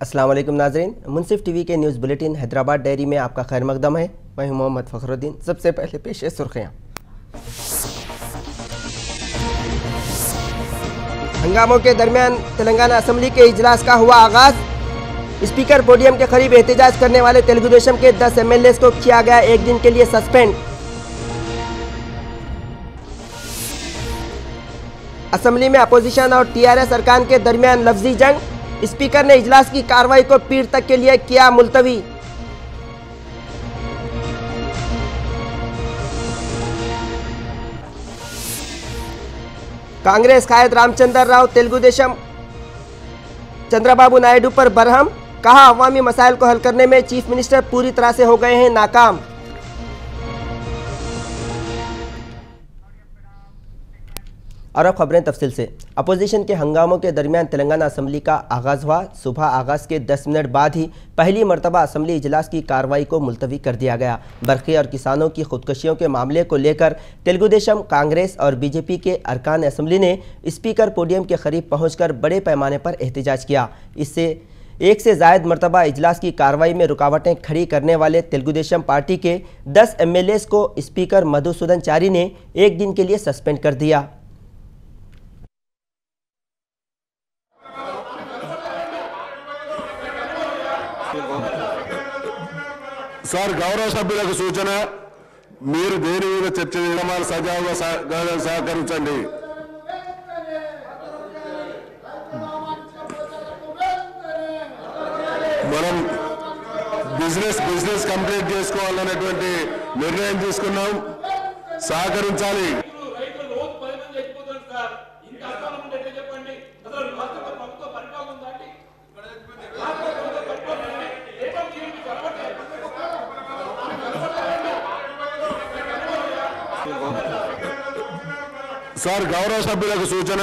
अस्सलाम वालेकुम नाज़रीन, मुंसिफ टीवी के न्यूज़ बुलेटिन हैदराबाद डायरी में आपका खैर मकदम है। मैं हूं मोहम्मद फ़खरुद्दीन। सबसे पहले पेश है सुर्खियाँ। हंगामों के दरमियान तेलंगाना असम्बली के इजलास का हुआ आगाज। स्पीकर पोडियम के करीब एहतजाज करने वाले तेलुगु देशम के 10 MLAs को किया गया एक दिन के लिए सस्पेंड। असम्बली में अपोजिशन और TRS अरकान के दरमियान लफ्जी जंग। स्पीकर ने इजलास की कार्रवाई को पीर तक के लिए किया मुलतवी। कांग्रेस कायद रामचंद्र राव तेलुगु देशम चंद्रबाबू नायडू पर बरहम। कहा, अवामी मसाइल को हल करने में चीफ मिनिस्टर पूरी तरह से हो गए हैं नाकाम। और अब खबरें तफसील से। अपोजिशन के हंगामों के दरमियान तेलंगाना असम्बली का आगाज़ हुआ। सुबह आगाज़ के 10 मिनट बाद ही पहली मरतबा असम्बली इजलास की कार्रवाई को मुलतवी कर दिया गया। बरक़ी और किसानों की खुदकुशियों के मामले को लेकर तेलुगु देशम, कांग्रेस और BJP के अरकान असम्बली ने स्पीकर पोडियम के करीब पहुँचकर बड़े पैमाने पर एहतजाज किया। इससे एक से ज़ायद मरतबा इजलास की कार्रवाई में रुकावटें खड़ी करने वाले तेलुगु देशम पार्टी के 10 MLAs को स्पीकर मधुसूदन चारी ने एक दिन के लिए सस्पेंड कर दिया। సార్ గౌరవ సభ్యులకు సూచన, మీరు దేని మీద చర్చ చేయడం వాళ్ళు సజావుగా సహకరించండి. మనం బిజినెస్ కంప్లీట్ చేసుకోవాలనేటువంటి నిర్ణయం తీసుకున్నాం. సహకరించాలి. సార్ గౌరవ సభ్యులకు సూచన,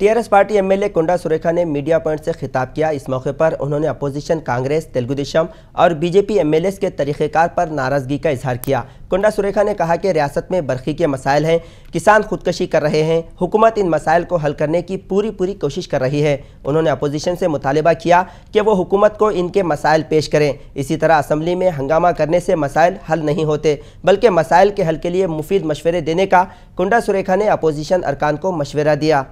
TRS पार्टी MLA कोंडा सुरेखा ने मीडिया पॉइंट से खिताब किया। इस मौके पर उन्होंने अपोजिशन कांग्रेस, तेलुगु देशम और BJP MLAs के तरीक़ेकार पर नाराज़गी का इजहार किया। कोंडा सुरेखा ने कहा कि रियासत में बरक़ी के मसाइल हैं, किसान खुदकशी कर रहे हैं, हुकूमत इन मसाइल को हल करने की पूरी कोशिश कर रही है। उन्होंने अपोजिशन से मुतालिबा किया कि वो हुकूमत को इनके मसाइल पेश करें। इसी तरह असम्बली में हंगामा करने से मसाइल हल नहीं होते, बल्कि मसाइल के हल के लिए मुफीद मशवरे देने का कोंडा सुरेखा ने अपोजिशन अरकान को मशवरा दिया।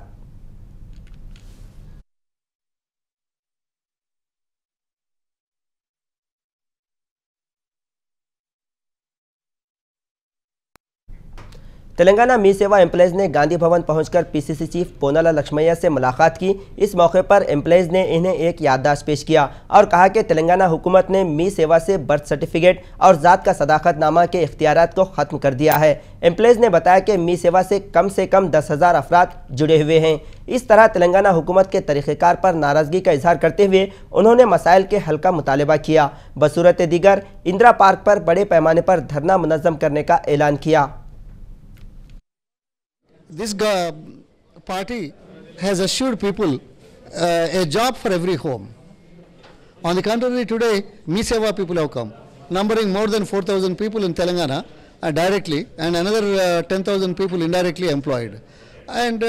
तेलंगाना मी सेवा एम्प्लॉयज़ ने गांधी भवन पहुंचकर PCC चीफ पोनाला लक्ष्मैया से मुलाकात की। इस मौके पर एम्प्लॉयज़ ने इन्हें एक याददाश्त पेश किया और कहा कि तेलंगाना हुकूमत ने मी सेवा से बर्थ सर्टिफिकेट और ज़ात का सदाकतनामा के इख्तियारात को ख़त्म कर दिया है। एम्प्लॉयज़ ने बताया कि मी सेवा से कम 10,000 अफराद जुड़े हुए हैं। इस तरह तेलंगाना हुकूमत के तरीक़ेकार पर नाराज़गी का इजहार करते हुए उन्होंने मसाइल के हल का मुतालबा किया। बसूरत दीगर इंदिरा पार्क पर बड़े पैमाने पर धरना मुनज़्ज़म करने का ऐलान किया। This party has assured people a job for every home. On the contrary, today, Mi Seva people have come, numbering more than 4,000 people in Telangana directly and another 10,000 people indirectly employed. And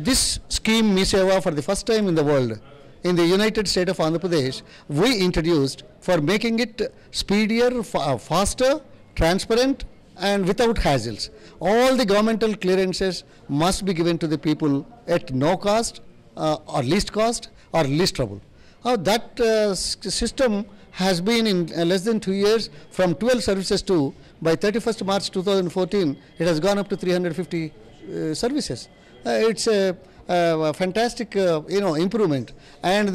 this scheme, Mi Seva, for the first time in the world, in the United State of Andhra Pradesh, we introduced for making it speedier, faster, transparent, and without hassles. All the governmental clearances must be given to the people at no cost or least cost or least trouble. That system has been in less than 2 years from 12 services to, by 31st March 2014, it has gone up to 350 services. It's a fantastic improvement, and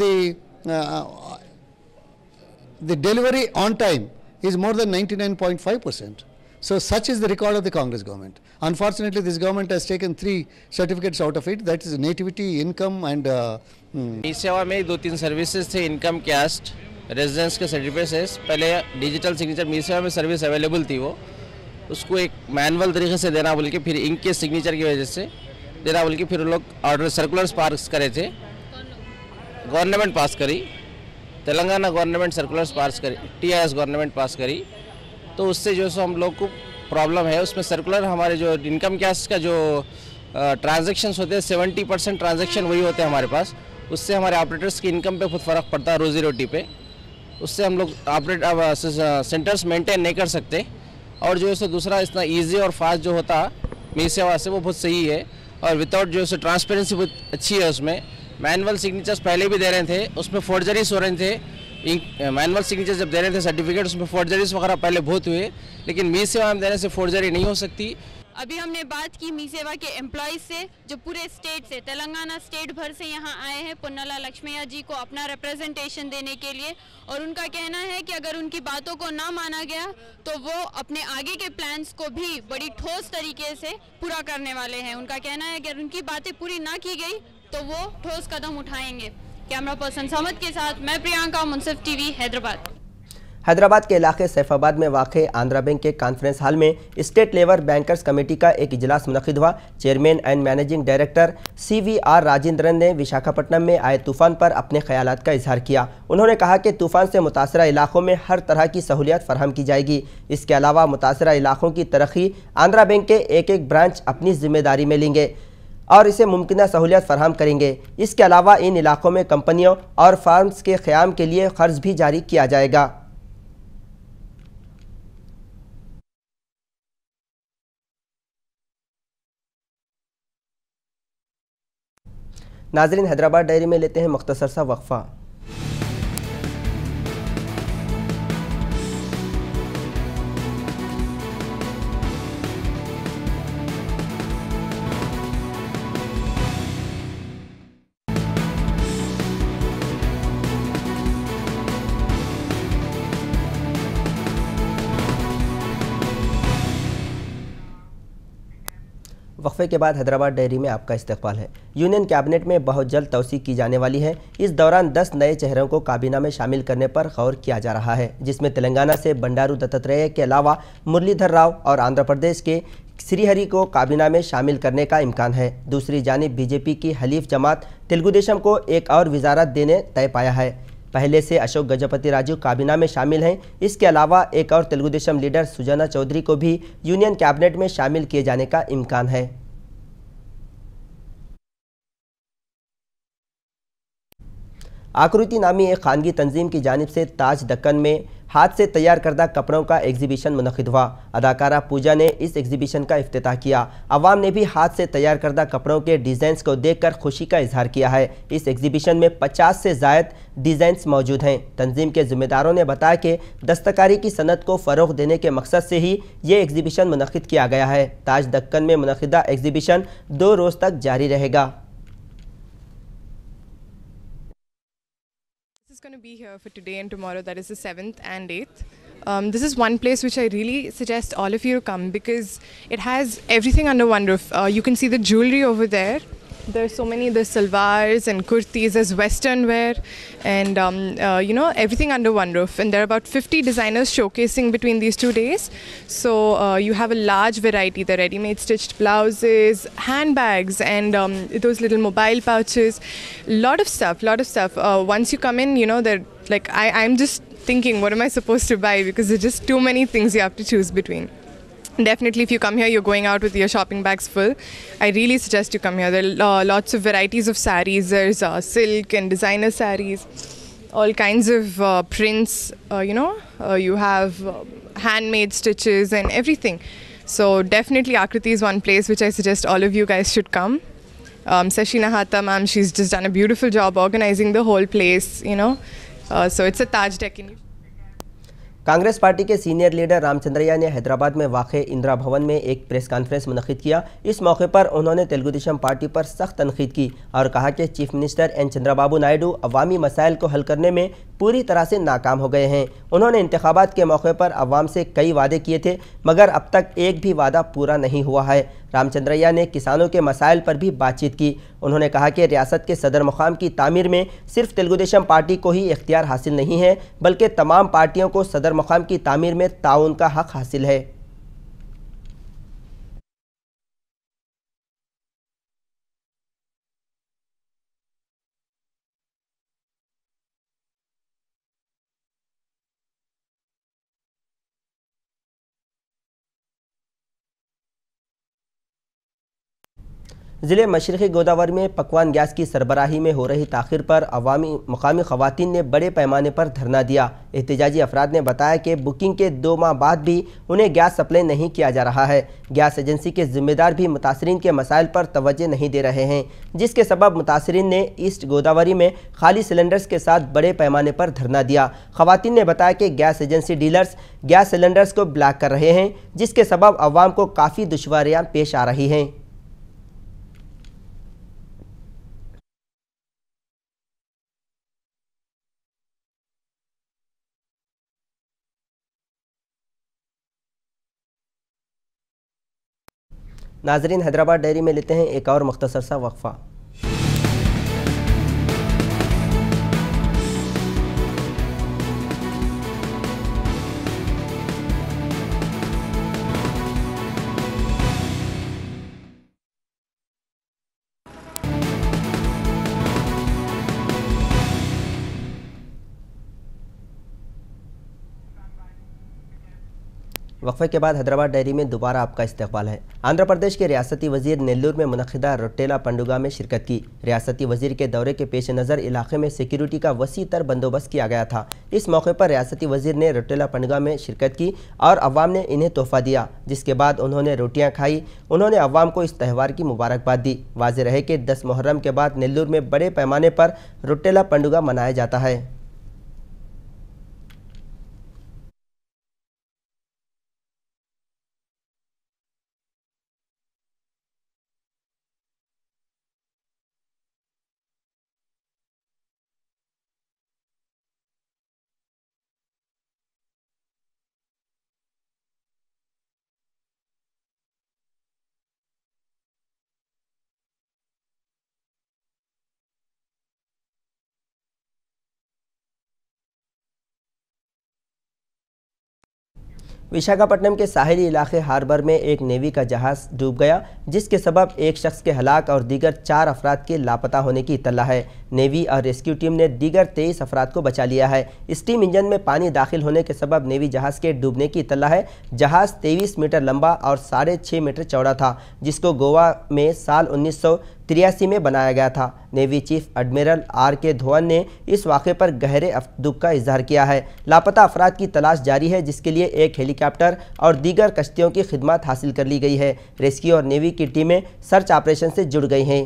the delivery on time is more than 99.5%. So such is the record of the Congress government. Unfortunately, this government has taken 3 certificates out of it, that is nativity, income and ई सेवा में 2-3 services थे, income, cast, residence के certificates. पहले digital signature मी सेवा में service available थी, वो उसको एक मैनुअल तरीके से देना बोल के, फिर इंक के सिग्नेचर की वजह से देना बोल के, फिर लोग ऑर्डर सर्कुलर्स पास करे थे। गवर्नमेंट पास करी, तेलंगाना गवर्नमेंट सर्कुलर्स पास करी, TIS गवर्नमेंट पास करी, तो उससे जो सो हम लोग को प्रॉब्लम है। उसमें सर्कुलर हमारे जो इनकम कैश का जो ट्रांजैक्शंस होते हैं 70% ट्रांजैक्शन वही होते हैं हमारे पास, उससे हमारे ऑपरेटर्स की इनकम पे बहुत फ़र्क पड़ता है, रोज़ी रोटी पे। उससे हम लोग सेंटर्स मेंटेन नहीं कर सकते। और जो है सो दूसरा इतना इजी और फास्ट जो होता मी सेवा से वो बहुत सही है। और विदाउट जो है सो ट्रांसपेरेंसी बहुत अच्छी है उसमें। मैनुअल सिग्नेचर्स पहले भी दे रहे थे, उसमें फोर्जरीज हो रहे थे। मैनुअल सिग्नेचर जब दे रहे थे सर्टिफिकेट, उसमें फोर्जरीज वगैरह पहले बहुत हुए, लेकिन मी सेवा में देने से फोर्जरी नहीं हो सकती। अभी हमने बात की मी सेवा के एम्प्लॉयज़ से जो पूरे स्टेट से, तेलंगाना स्टेट भर से यहाँ आए हैं पुन्नला लक्ष्मैया जी को अपना रिप्रेजेंटेशन देने के लिए। और उनका कहना है कि अगर उनकी बातों को ना माना गया तो वो अपने आगे के प्लान्स को भी बड़ी ठोस तरीके से पूरा करने वाले हैं। उनका कहना है कि अगर उनकी बातें पूरी ना की गई तो वो ठोस कदम उठाएंगे। कैमरा पर्सन समद के साथ मैं प्रियंका, मुंसिफ टीवी, हैदराबाद। हैदराबाद के इलाके सैफाबाद में वाक़ आंध्रा बैंक के कॉन्फ्रेंस हॉल में स्टेट लेबर बैंकर्स कमेटी का एक इजलास मुनक़िद हुआ। Chairman and managing director CVR Rajendran ने विशाखापट्टनम में आए तूफ़ान पर अपने ख्यालात का इजहार किया। उन्होंने कहा कि तूफ़ान से मुतासरा इलाकों में हर तरह की सहूलियत फराहम की जाएगी। इसके अलावा मुतासरा इलाकों की तरक्की आंध्रा बैंक के एक एक ब्रांच अपनी जिम्मेदारी में लेंगे और इसे मुमकिन सहूलियत फराहम करेंगे। इसके अलावा इन इलाकों में कंपनियों और फार्म्स के क़याम के लिए क़र्ज़ भी जारी किया जाएगा। नाज़रीन, हैदराबाद डायरी में लेते हैं मुख्तसर सा वक्फा। वक्फे के बाद हैदराबाद डायरी में आपका इस्तकबाल है। यूनियन कैबिनेट में बहुत जल्द तौसीक की जाने वाली है। इस दौरान 10 नए चेहरों को काबीना में शामिल करने पर गौर किया जा रहा है, जिसमें तेलंगाना से बंडारू दत्तात्रेय के अलावा मुरलीधर राव और आंध्र प्रदेश के श्रीहरि को काबीना में शामिल करने का इम्कान है। दूसरी जानिब बीजेपी की हलीफ जमात तेलुगु देशम को एक और वजारत देने तय पाया है। पहले से अशोक गजपति राजू काबीना में शामिल हैं। इसके अलावा एक और तेलुगु देशम लीडर सुजना चौधरी को भी यूनियन कैबिनेट में शामिल किए जाने का इम्कान है। आकृति नामी एक खानगी तंजीम की जानिब से ताज दक्कन में हाथ से तैयार करदा कपड़ों का एग्जीबिशन मुनक़िद हुआ। अदाकारा पूजा ने इस एग्जीबिशन का इफ्तिताह किया। अवाम ने भी हाथ से तैयार करदा कपड़ों के डिज़ाइंस को देखकर खुशी का इजहार किया है। इस एग्जीबिशन में 50 से ज़ायद डिज़ाइंस मौजूद हैं। तंजीम के ज़िम्मेदारों ने बताया कि दस्तकारी की सनत को फ़रोग़ देने के मकसद से ही ये एग्जीबिशन मुनक़िद किया गया है। ताज दक्कन में मुनक़िदा एग्जीबिशन 2 रोज़ तक जारी रहेगा। Going to be here for today and tomorrow, that is the 7th and 8th. This is one place which I really suggest all of you to come because it has everything under one roof. You can see the jewelry over there. There's so many, there's salwars and kurtis, there's western wear and you know, everything under one roof. And there are about 50 designers showcasing between these 2 days. So you have a large variety, the ready-made stitched blouses, handbags and those little mobile pouches, lot of stuff. Once you come in, you know, they're like, I'm just thinking, what am I supposed to buy? Because there's just too many things you have to choose between. Definitely, if you come here, you're going out with your shopping bags full. I really suggest you come here. There are lots of varieties of saris. There's silk and designer saris, all kinds of prints. You know, you have handmade stitches and everything. So definitely, Akriti is one place which I suggest all of you guys should come. Sashina Hatta ma'am, she's just done a beautiful job organizing the whole place. You know, so it's a Taj Deccan. Congress party के senior leader रामचंद्रैया ने हैदराबाद में वाक़ इंदिरा भवन में एक press conference मुनक़िद किया। इस मौके पर उन्होंने तेलुगु देशम पार्टी पर सख्त तनक़ीद की और कहा कि chief minister N Chandrababu Naidu अवामी मसाइल को हल करने में पूरी तरह से नाकाम हो गए हैं। उन्होंने इंतखाबात के मौके पर अवाम से कई वादे किए थे, मगर अब तक एक भी वादा पूरा नहीं हुआ है। रामचंद्रैया ने किसानों के मसाइल पर भी बातचीत की। उन्होंने कहा कि रियासत के सदर मुकाम की तामीर में सिर्फ तेलुगु देशम पार्टी को ही इख्तियार हासिल नहीं है, बल्कि तमाम पार्टियों को सदर मुकाम की तामीर में ताउन का हक हासिल है। ज़िले मशरक़ी गोदावरी में पकवान गैस की सरबराही में हो रही ताख़ीर पर मकामी ख़वातीन ने बड़े पैमाने पर धरना दिया। एहतजाजी अफराद ने बताया कि बुकिंग के 2 माह बाद भी उन्हें गैस सप्लाई नहीं किया जा रहा है। गैस एजेंसी के ज़िम्मेदार भी मुतासरीन के मसाइल पर तवज्जो नहीं दे रहे हैं, जिसके सबब मुतासरीन ने ईस्ट गोदावरी में खाली सिलेंडर्स के साथ बड़े पैमाने पर धरना दिया। ख़वातीन ने बताया कि gas agency dealers gas cylinders को ब्लॉक कर रहे हैं, जिसके सबब अवाम को काफ़ी दुश्वारियाँ पेश आ रही हैं। नाजरीन, हैदराबाद डायरी में लेते हैं एक और मुख्तसर सा वक्फा। वक्फे के बाद हैदराबाद डायरी में दोबारा आपका इस्तकबाल है। आंध्र प्रदेश के रियासती वजीर नेल्लूर में मुनक़िदा रोटेला पंडुगा में शिरकत की। रियासती वजीर के दौरे के पेश नज़र इलाके में सिक्योरिटी का वसी तर बंदोबस्त किया गया था। इस मौके पर रियासती वजीर ने रोटेला पंडुगा में शिरकत की और अवाम ने इन्हें तोहफा दिया, जिसके बाद उन्होंने रोटियाँ खाई। उन्होंने अवाम को इस त्यौहार की मुबारकबाद दी। वाज़ेह रहे कि 10 मुहर्रम के बाद नेल्लूर में बड़े पैमाने पर रोटेला पंडुगा मनाया जाता है। विशाखापट्टनम के साहिली इलाके हार्बर में एक नेवी का जहाज़ डूब गया, जिसके सबब एक शख्स के हलाक और दीगर 4 अफराद के लापता होने की इत्तला है। नेवी और रेस्क्यू टीम ने दीगर 23 अफराद को बचा लिया है। स्टीम इंजन में पानी दाखिल होने के सबब नेवी जहाज़ के डूबने की इत्तला है। जहाज़ 23 मीटर लंबा और 6.5 मीटर चौड़ा था, जिसको गोवा में साल 1983 में बनाया गया था। Navy chief admiral RK Dhawan ने इस वाक़े पर गहरे दुख का इजहार किया है। लापता अफराद की तलाश जारी है, जिसके लिए एक हेलीकॉप्टर और दीगर कश्तियों की खिदमत हासिल कर ली गई है। रेस्क्यू और नेवी की टीमें सर्च ऑपरेशन से जुड़ गई हैं।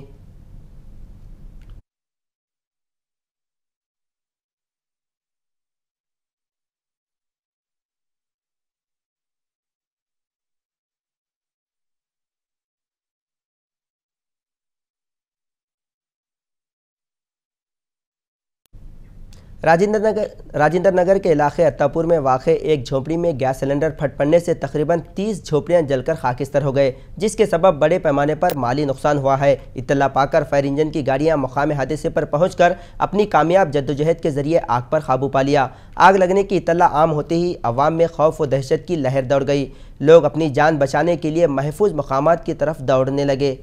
राजेंद्र नगर के इलाके अत्तापुर में वाक़े एक झोपड़ी में गैस सिलेंडर फट पड़ने से तकरीबन 30 झोपड़ियां जलकर खाकिस्तर हो गए, जिसके सबब बड़े पैमाने पर माली नुकसान हुआ है। इत्तला पाकर फायर इंजन की गाड़ियां मकाम हादसे पर पहुंचकर अपनी कामयाब जद्दोजहद के जरिए आग पर काबू पा लिया। आग लगने की इत्तला आम होते ही अवाम में खौफ व दहशत की लहर दौड़ गई। लोग अपनी जान बचाने के लिए महफूज मकामात की तरफ दौड़ने लगे।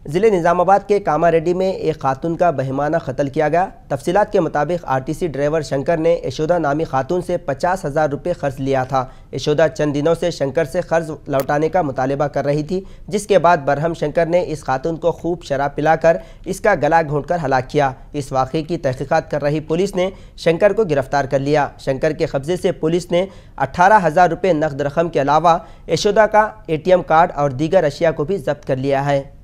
ज़िले निज़ामाबाद के कामारेड्डी में एक खातून का बहिमाना कत्ल किया गया। तफसीलात के मुताबिक RTC ड्राइवर शंकर ने यशोदा नामी खातून से 50,000 रुपये कर्ज लिया था। यशोदा चंद दिनों से शंकर से कर्ज लौटाने का मुतालबा कर रही थी, जिसके बाद बरहम शंकर ने इस खातून को खूब शराब पिलाकर इसका गला घोंटकर हलाक किया। इस वाक़े की तहकीकात कर रही पुलिस ने शंकर को गिरफ्तार कर लिया। शंकर के कब्जे से पुलिस ने 18,000 रुपये नकद रकम के अलावा यशोदा का ATM कार्ड और दीगर अशिया को भी जब्त कर लिया है।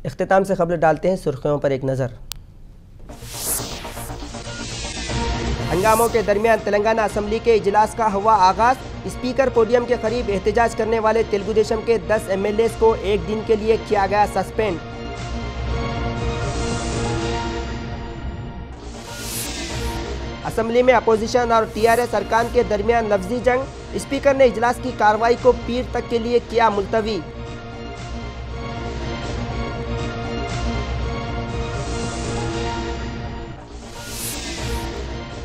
इख्तिताम से खबर डालते हैं सुर्खियों पर एक नज़र। हंगामों के दरमियान तेलंगाना असम्बली के इजलास का हुआ आगाज। स्पीकर पोडियम के करीब एहतजाज करने वाले तेलुगु देशम के 10 MLAs को एक दिन के लिए किया गया सस्पेंड। असम्बली में अपोजिशन और टीआरएस अरकान के दरमियान लफ्जी जंग। स्पीकर ने इजलास की कार्रवाई को पीर तक के लिए किया मुलतवी।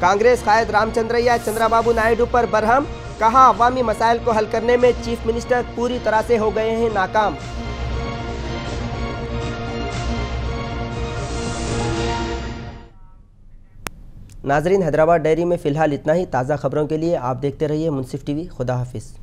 कांग्रेस कायद रामचंद्रैया चंद्रबाबू नायडू पर बरहम, कहा अवामी मसाइल को हल करने में चीफ मिनिस्टर पूरी तरह से हो गए हैं नाकाम। नाजरीन, हैदराबाद डायरी में फिलहाल इतना ही। ताज़ा खबरों के लिए आप देखते रहिए मुंसिफ टीवी। खुदा हाफिज़।